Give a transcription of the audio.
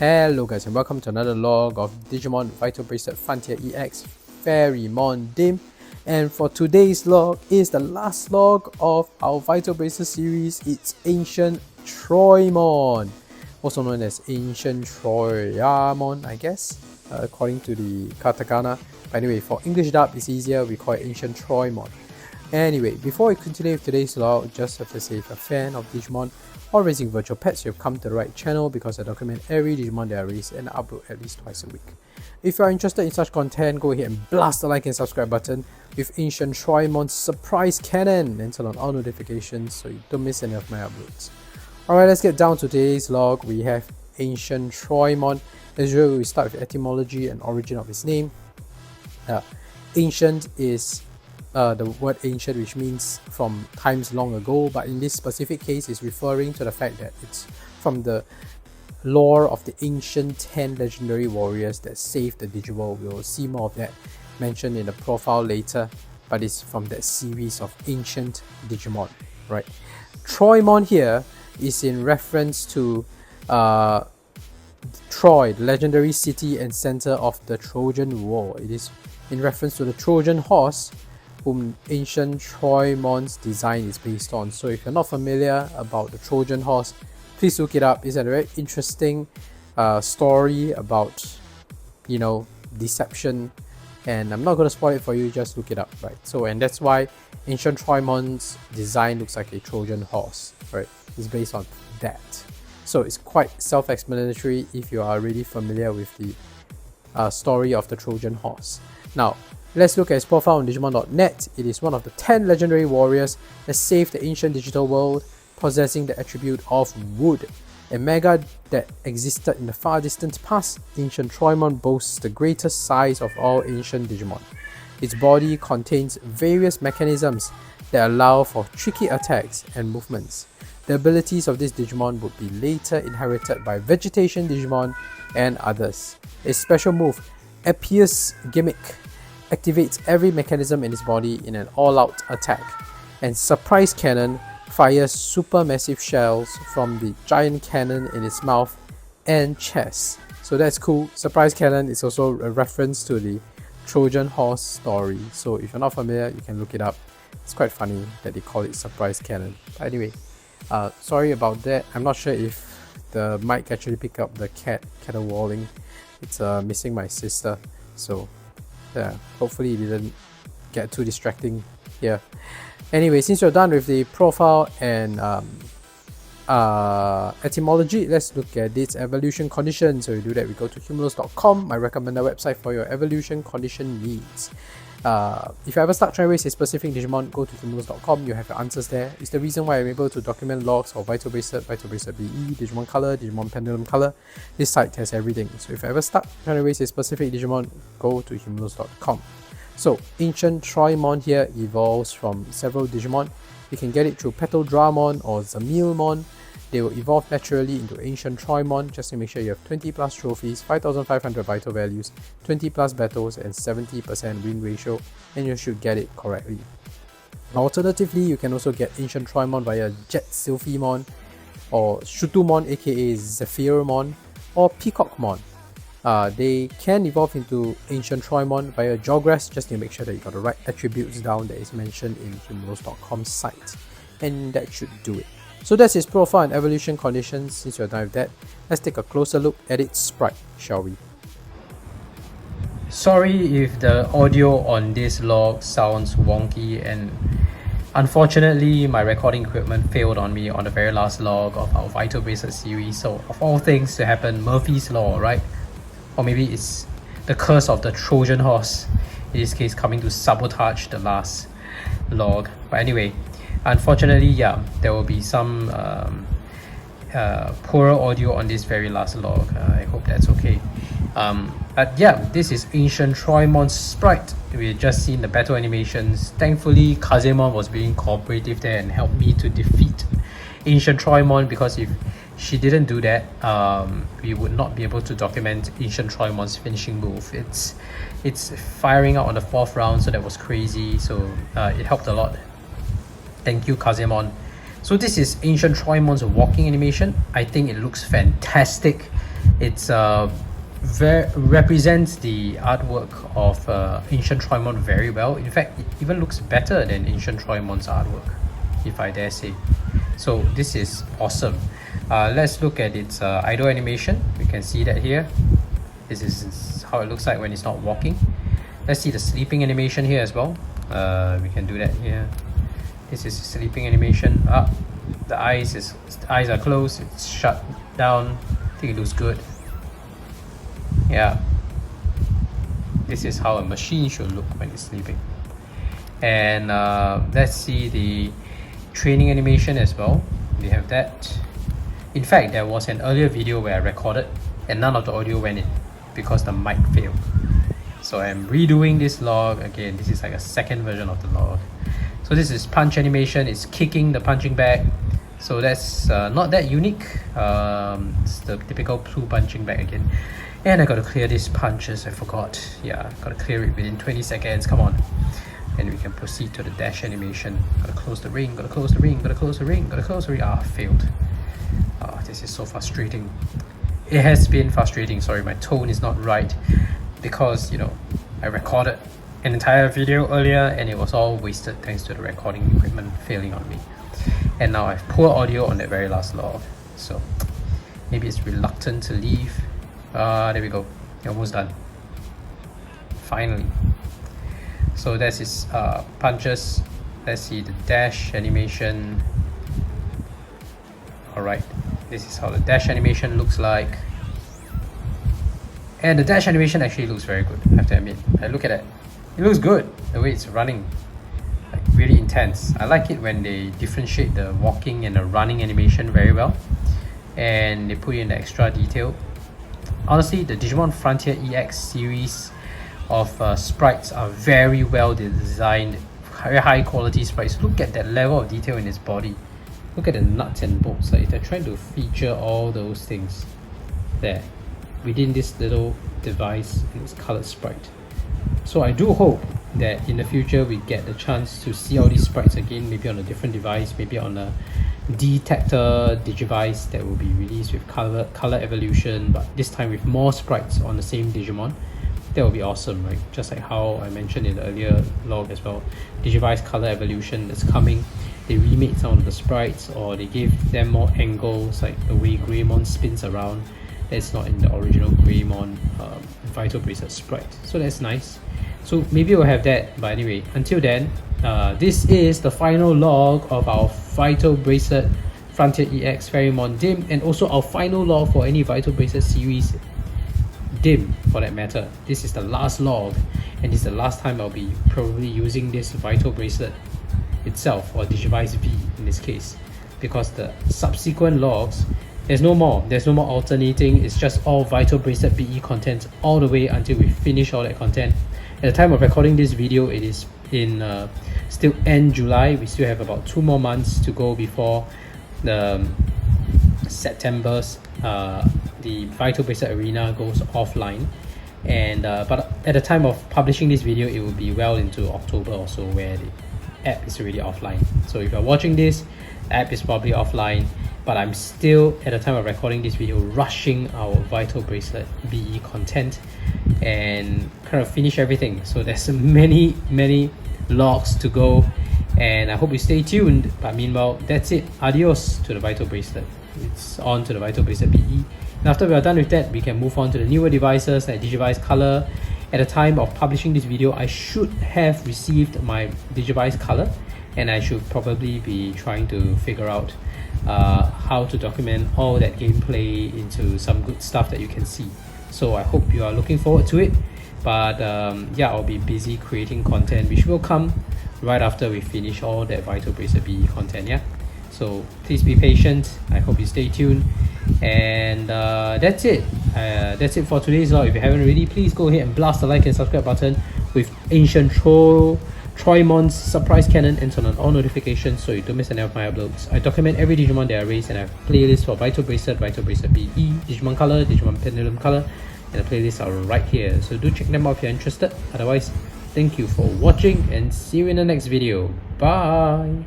Hello guys and welcome to another log of Digimon Vital Bracelet Frontier EX Fairimon DiM, and for today's log is the last log of our Vital Bracelet series. It's AncientTroymon, also known as AncientTroymon, I guess, according to the katakana. But anyway, for English dub it's easier, we call it AncientTroymon. Anyway, before we continue with today's log, just have to say, if you're a fan of Digimon or raising virtual pets, you've come to the right channel because I document every Digimon that I raise and upload at least twice a week. If you are interested in such content, go ahead and blast the like and subscribe button with AncientTroymon's surprise cannon and turn on all notifications so you don't miss any of my uploads. Alright, let's get down to today's log. We have AncientTroymon. As usual, we start with etymology and origin of his name. Ancient is the word ancient, which means from times long ago, but in this specific case is referring to the fact that it's from the lore of the ancient 10 legendary warriors that saved the Digiworld. We'll see more of that mentioned in the profile later, but it's from that series of ancient Digimon, right? Troymon here is in reference to Troy, the legendary city and center of the Trojan War. It is in reference to the Trojan horse whom AncientTroymon's design is based on. So if you're not familiar about the Trojan horse, please look it up. It's a very interesting story about, you know, deception, and I'm not going to spoil it for you, just look it up, right? So, and that's why AncientTroymon's design looks like a Trojan horse, right? It's based on that. So it's quite self-explanatory if you are really familiar with the story of the Trojan horse. Now, let's look at his profile on Digimon.net. It is one of the 10 legendary warriors that saved the ancient digital world, possessing the attribute of wood. A mega that existed in the far distant past, AncientTroymon boasts the greatest size of all ancient Digimon. Its body contains various mechanisms that allow for tricky attacks and movements. The abilities of this Digimon would be later inherited by Vegetation Digimon and others. Its special move, Appius Gimmick, activates every mechanism in his body in an all-out attack, and Surprise Cannon fires supermassive shells from the giant cannon in its mouth and chest. So that's cool. Surprise Cannon is also a reference to the Trojan horse story, so if you're not familiar, you can look it up. It's quite funny that they call it Surprise Cannon. But anyway, sorry about that. I'm not sure if the mic actually picked up the caterwauling. It's missing my sister, so yeah, hopefully it didn't get too distracting here. Anyway, since you're done with the profile and etymology, let's look at its evolution condition. So to do that, we go to humulus.com, my recommended website for your evolution condition needs. If you ever start trying to raise a specific Digimon, go to humulus.com, you have your answers there. It's the reason why I'm able to document logs of Vital Bracelet, Vital Bracelet BE, Digimon Color, Digimon Pendulum Color. This site has everything. So if you ever start trying to raise a specific Digimon, go to humulus.com. So AncientTroymon here evolves from several Digimon. You can get it through Petaldramon or Zamilmon. They will evolve naturally into AncientTroymon. Just to make sure you have 20 plus trophies, 5500 vital values, 20 plus battles, and 70% win ratio, and you should get it correctly. Alternatively, you can also get AncientTroymon via Jet Sylphimon, or Shutumon aka Zephyrmon, or Peacockmon. They can evolve into AncientTroymon via Jogress. Just to make sure that you got the right attributes down that is mentioned in humulus.com site, and that should do it. So that's his profile and evolution conditions. Since you're done with that, let's take a closer look at its sprite, shall we? Sorry if the audio on this log sounds wonky, and unfortunately my recording equipment failed on me on the very last log of our Vital Bracelet series. So of all things to happen, Murphy's Law, right? Or maybe it's the curse of the Trojan horse, in this case coming to sabotage the last log. But anyway, unfortunately, yeah, there will be some poorer audio on this very last log. I hope that's okay. But yeah, this is AncientTroymon's sprite. We've just seen the battle animations. Thankfully, Kazemon was being cooperative there and helped me to defeat AncientTroymon, because if she didn't do that, we would not be able to document AncientTroymon's finishing move. It's firing out on the 4th round, so that was crazy. So it helped a lot. Thank you, Kazemon. So this is AncientTroymon's walking animation. I think it looks fantastic. It's represents the artwork of AncientTroymon very well. In fact, it even looks better than AncientTroymon's artwork, if I dare say. So this is awesome. Let's look at its idle animation. We can see that here. This is how it looks like when it's not walking. Let's see the sleeping animation here as well. We can do that here. This is sleeping animation. The eyes are closed. It's shut down. I think it looks good. Yeah. This is how a machine should look when it's sleeping. And let's see the training animation as well. We have that. In fact, there was an earlier video where I recorded and none of the audio went in because the mic failed. So I'm redoing this log again. This is like a second version of the log. So this is punch animation. It's kicking the punching bag. So that's not that unique. It's the typical blue punching bag again. And I gotta clear these punches. I forgot. Yeah, gotta clear it within 20 seconds. Come on. And we can proceed to the dash animation. Gotta close the ring. Gotta close the ring. Gotta close the ring. Gotta close the ring. Failed. This is so frustrating. It has been frustrating. Sorry, my tone is not right because I recorded an entire video earlier and it was all wasted thanks to the recording equipment failing on me. And now I have poor audio on that very last log. So maybe it's reluctant to leave. There we go. Almost done. Finally. So that's his punches. Let's see the dash animation. Alright, this is how the dash animation looks like. And the dash animation actually looks very good, I have to admit. Look at it. It looks good, the way it's running. Like really intense. I like it when they differentiate the walking and the running animation very well. And they put in the extra detail. Honestly, the Digimon Frontier EX series of sprites are very well designed, very high quality sprites. Look at that level of detail in its body. Look at the nuts and bolts. Like they're trying to feature all those things there within this little device and its colored sprite. So I do hope that in the future we get the chance to see all these sprites again, maybe on a different device, maybe on a detector Digivice that will be released with color evolution, but this time with more sprites on the same Digimon. That would be awesome, right? Just like how I mentioned in the earlier log as well. Digivice color evolution that's coming. They remade some of the sprites, or they gave them more angles, like the way Greymon spins around. That's not in the original Greymon Vital Bracelet sprite. So that's nice. So maybe we'll have that. But anyway, until then, this is the final log of our Vital Bracelet Frontier EX Fairimon DiM, and also our final log for any Vital Bracelet series DiM for that matter. This is the last log, and this is the last time I'll be probably using this Vital Bracelet itself, or Digivice V in this case, because the subsequent logs, there's no more alternating. It's just all Vital Bracelet BE content all the way until we finish all that content. At the time of recording this video, it is in still end July. We still have about 2 more months to go before the September's the Vital Bracelet Arena goes offline. And but at the time of publishing this video, it will be well into October or so, where the app is already offline. So if you're watching this, the app is probably offline, but I'm still, at the time of recording this video, rushing our Vital Bracelet BE content and kind of finish everything. So there's many logs to go, and I hope you stay tuned. But meanwhile, that's it. Adios to the Vital Bracelet. It's on to the Vital Bracelet BE. And after we are done with that, we can move on to the newer devices like Digivice Color. At the time of publishing this video, I should have received my Digivice Color, and I should probably be trying to figure out how to document all that gameplay into some good stuff that you can see. So I hope you are looking forward to it. But yeah, I'll be busy creating content which will come right after we finish all that Vital Bracelet BE content. Yeah, so please be patient. I hope you stay tuned. And that's it. That's it for today's vlog. If you haven't already, please go ahead and blast the like and subscribe button with AncientTroymon's surprise cannon and turn on all notifications so you don't miss any of my uploads. I document every Digimon that I raise, and I have playlists for Vital Bracelet, Vital Bracelet BE, Digimon Color, Digimon Pendulum Color, and the playlists are right here. So do check them out if you're interested. Otherwise, thank you for watching and see you in the next video. Bye!